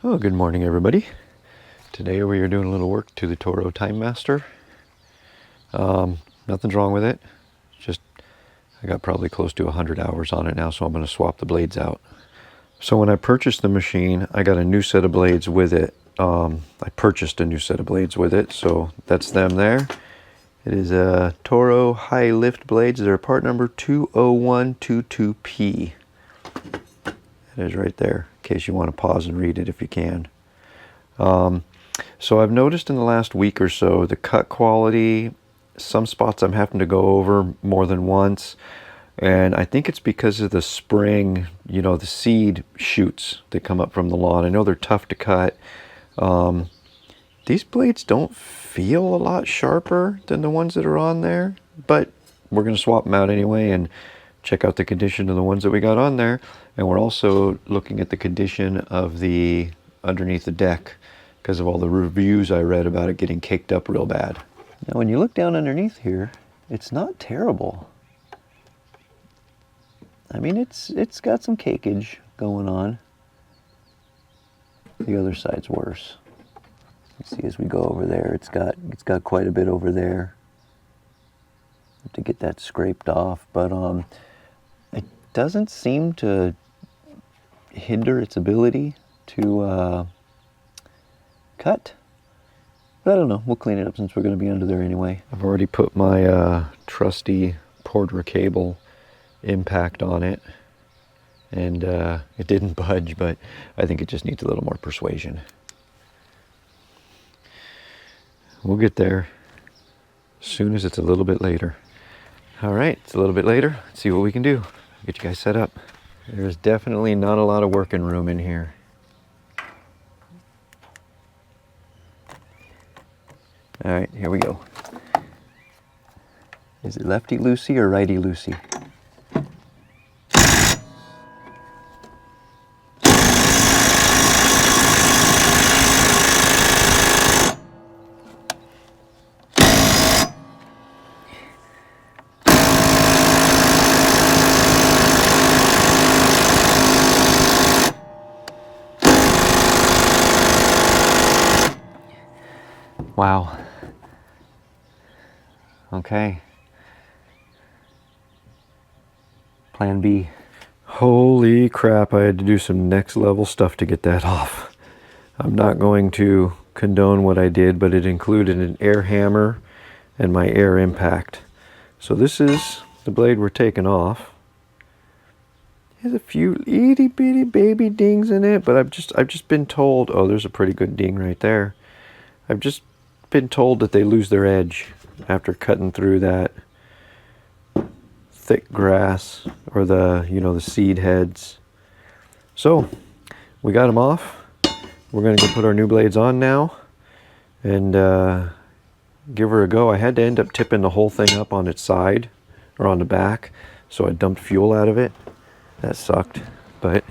Oh, good morning everybody. Today we are doing a little work to the Toro TimeMaster. Nothing's wrong with it. Just I got probably close to 100 hours on it now, so I'm going to swap the blades out. So when I purchased the machine, I got a new set of blades with it. I purchased a new set of blades with it, so that's them there. It is a Toro high lift blades. They're part number 20122P. It is right there, in case you want to pause and read it if you can. So I've noticed in the last week or so the cut quality, some spots I'm having to go over more than once, and I think it's because of the spring, you know, the seed shoots that come up from the lawn. I know they're tough to cut. These blades don't feel a lot sharper than the ones that are on there, but we're going to swap them out anyway and check out the condition of the ones that we got on there. And we're also looking at the condition of the underneath the deck because of all the reviews I read about it getting caked up real bad. Now when you look down underneath here, it's not terrible. I mean, it's got some cakeage going on. The other side's worse. Let's see, as we go over there, it's got quite a bit over there. Have to get that scraped off, but it doesn't seem to hinder its ability to cut. But I don't know, we'll clean it up since we're going to be under there anyway. I've already put my trusty Portra cable impact on it, and it didn't budge, but I think it just needs a little more persuasion. We'll get there as soon as it's a little bit later. All right, it's a little bit later. Let's see what we can do. Get you guys set up. There's definitely not a lot of working room in here. All right, here we go. Is it lefty loosey or righty loosey? Wow. Okay. Plan B. Holy crap, I had to do some next level stuff to get that off. I'm not going to condone what I did, but it included an air hammer and my air impact. So this is the blade we're taking off. There's a few itty bitty baby dings in it, but I've just been told, oh, there's a pretty good ding right there. I've just been told that they lose their edge after cutting through that thick grass or the, you know, the seed heads. So we got them off. We're going to go put our new blades on now and give her a go. I had to end up tipping the whole thing up on its side or on the back, so I dumped fuel out of it. That sucked, but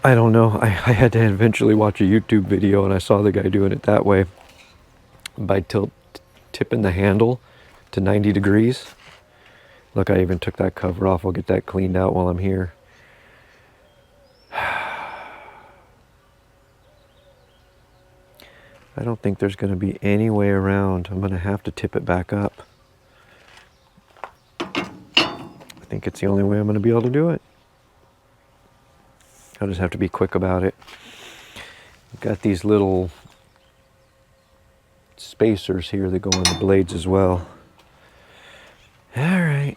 I don't know. I had to eventually watch a YouTube video, and I saw the guy doing it that way by tipping the handle to 90 degrees. Look, I even took that cover off. I'll get that cleaned out while I'm here. I don't think there's going to be any way around. I'm going to have to tip it back up. I think it's the only way I'm going to be able to do it. I'll just have to be quick about it. I've got these little spacers here that go on the blades as well. All right.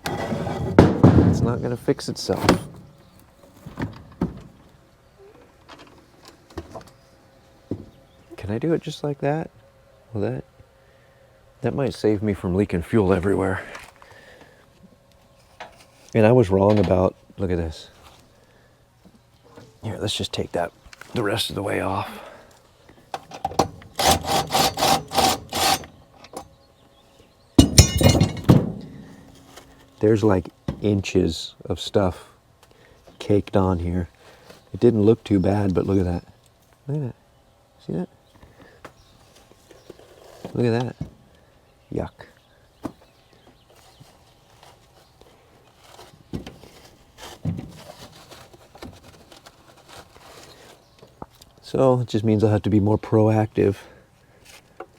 It's not going to fix itself. Can I do it just like that? Well, that might save me from leaking fuel everywhere. And I was wrong about, look at this. Here, let's just take that the rest of the way off. There's like inches of stuff caked on here. It didn't look too bad, but look at that. Look at that. See that? Look at that. Yuck. So it just means I'll have to be more proactive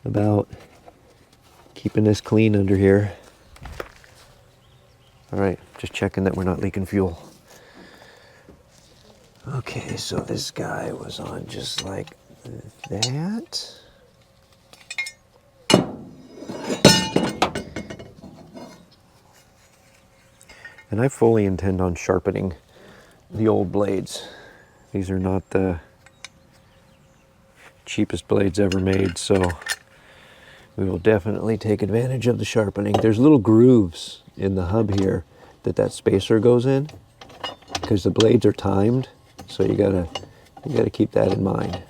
about keeping this clean under here. All right, just checking that we're not leaking fuel. Okay, so this guy was on just like that. And I fully intend on sharpening the old blades. These are not the cheapest blades ever made, so we will definitely take advantage of the sharpening. There's little grooves in the hub here that spacer goes in because the blades are timed, so you gotta keep that in mind.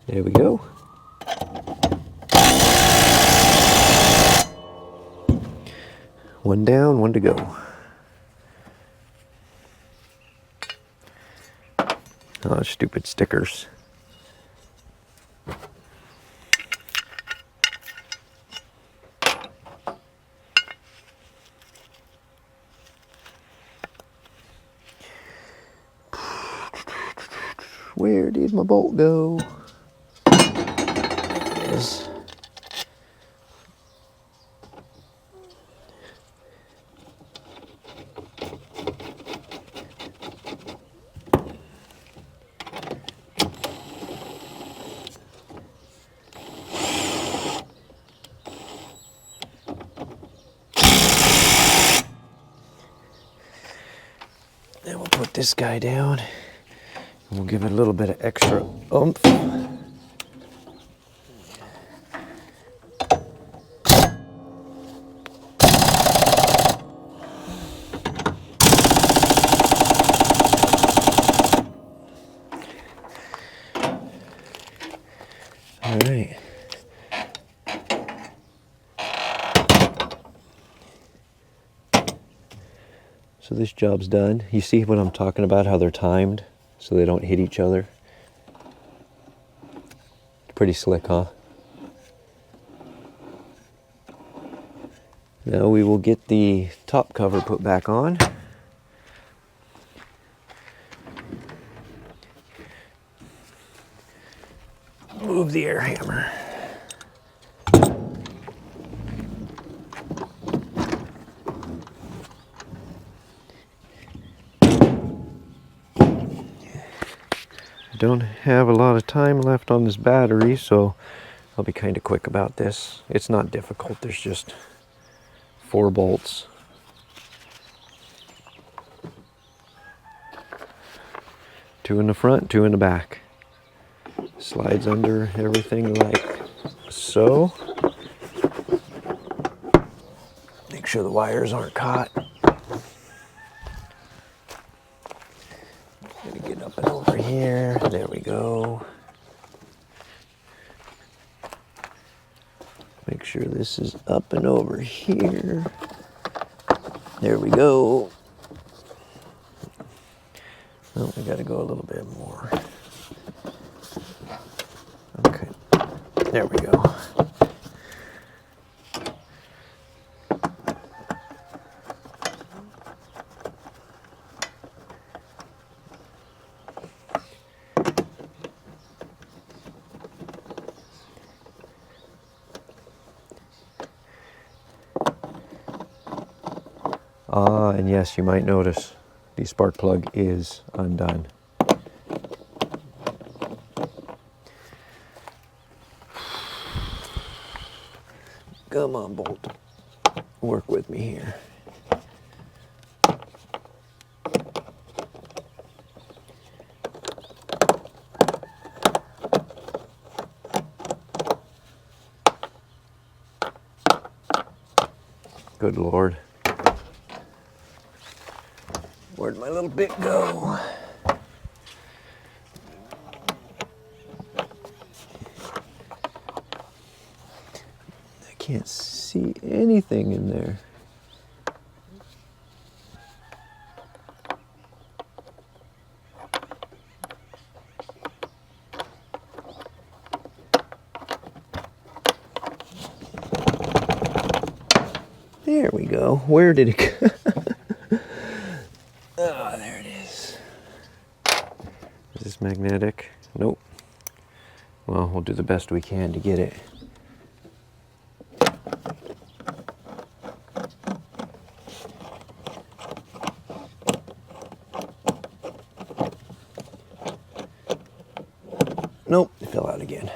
There we go. One down, one to go. Oh, stupid stickers. Where did my bolt go? There it is. Then we'll put this guy down and we'll give it a little bit of extra oomph. All right. So this job's done. You see what I'm talking about, how they're timed so they don't hit each other? Pretty slick, huh? Now we will get the top cover put back on. Move the air hammer. Don't have a lot of time left on this battery, so I'll be kind of quick about this. It's not difficult. There's just 4 bolts. Two in the front, 2 in the back. Slides under everything like so. Make sure the wires aren't caught. Gotta get up and over here. There we go. Make sure this is up and over here. There we go. Oh, we gotta go a little bit more. Okay, there we go. Ah, and yes, you might notice the spark plug is undone. Come on, bolt. Work with me here. Good Lord. Where'd my little bit go? I can't see anything in there. There we go. Where did it go? Oh, there it is. Is this magnetic? Nope. Well, we'll do the best we can to get it. Nope, it fell out again.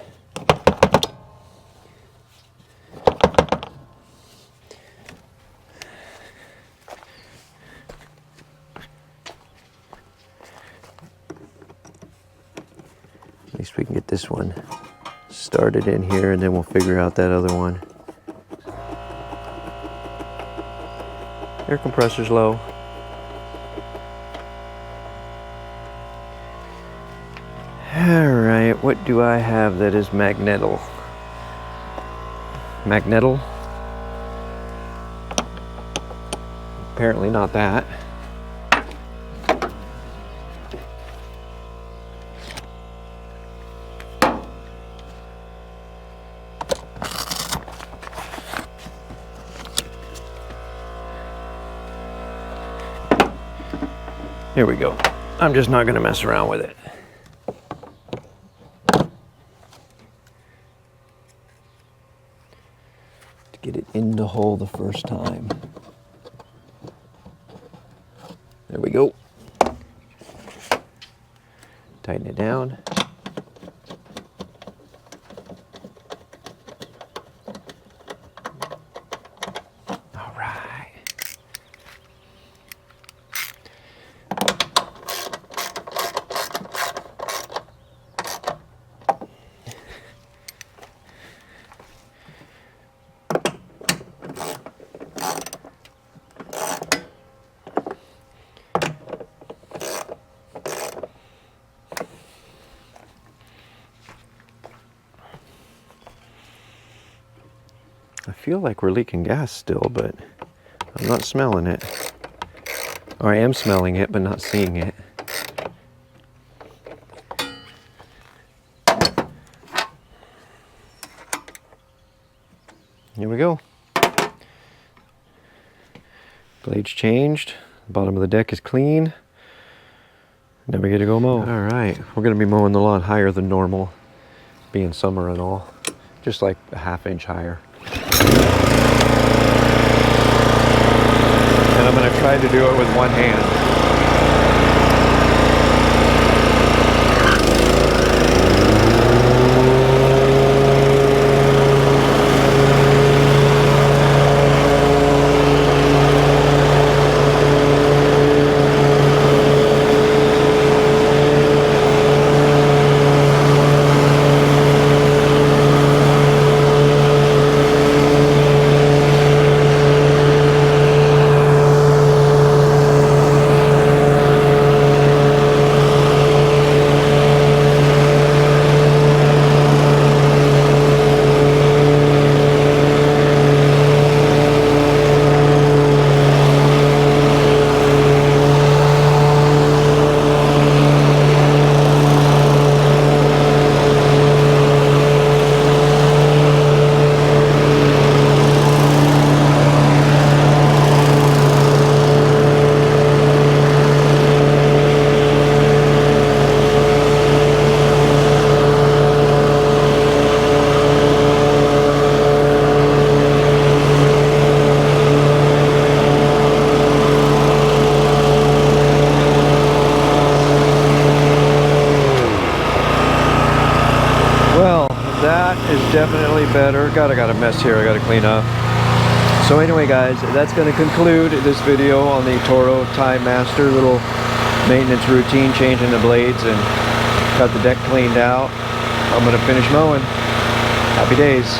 At least we can get this one started in here, and then we'll figure out that other one. Air compressor's low. Alright, what do I have that is magnetal? Magnetal? Apparently not that. Here we go. I'm just not going to mess around with it. To get it in the hole the first time. There we go. Tighten it down. All right. I feel like we're leaking gas still, but I'm not smelling it. Or I am smelling it, but not seeing it. Here we go. Blade's changed. The bottom of the deck is clean. Now we get to go mow. All right, we're gonna be mowing the lawn higher than normal, being summer and all. Just like a ½ inch higher. And I'm going to try to do it with one hand. Definitely better. I got a mess here I got to clean up. So anyway guys, that's going to conclude this video on the Toro TimeMaster little maintenance routine, changing the blades and got the deck cleaned out. I'm going to finish mowing. Happy days.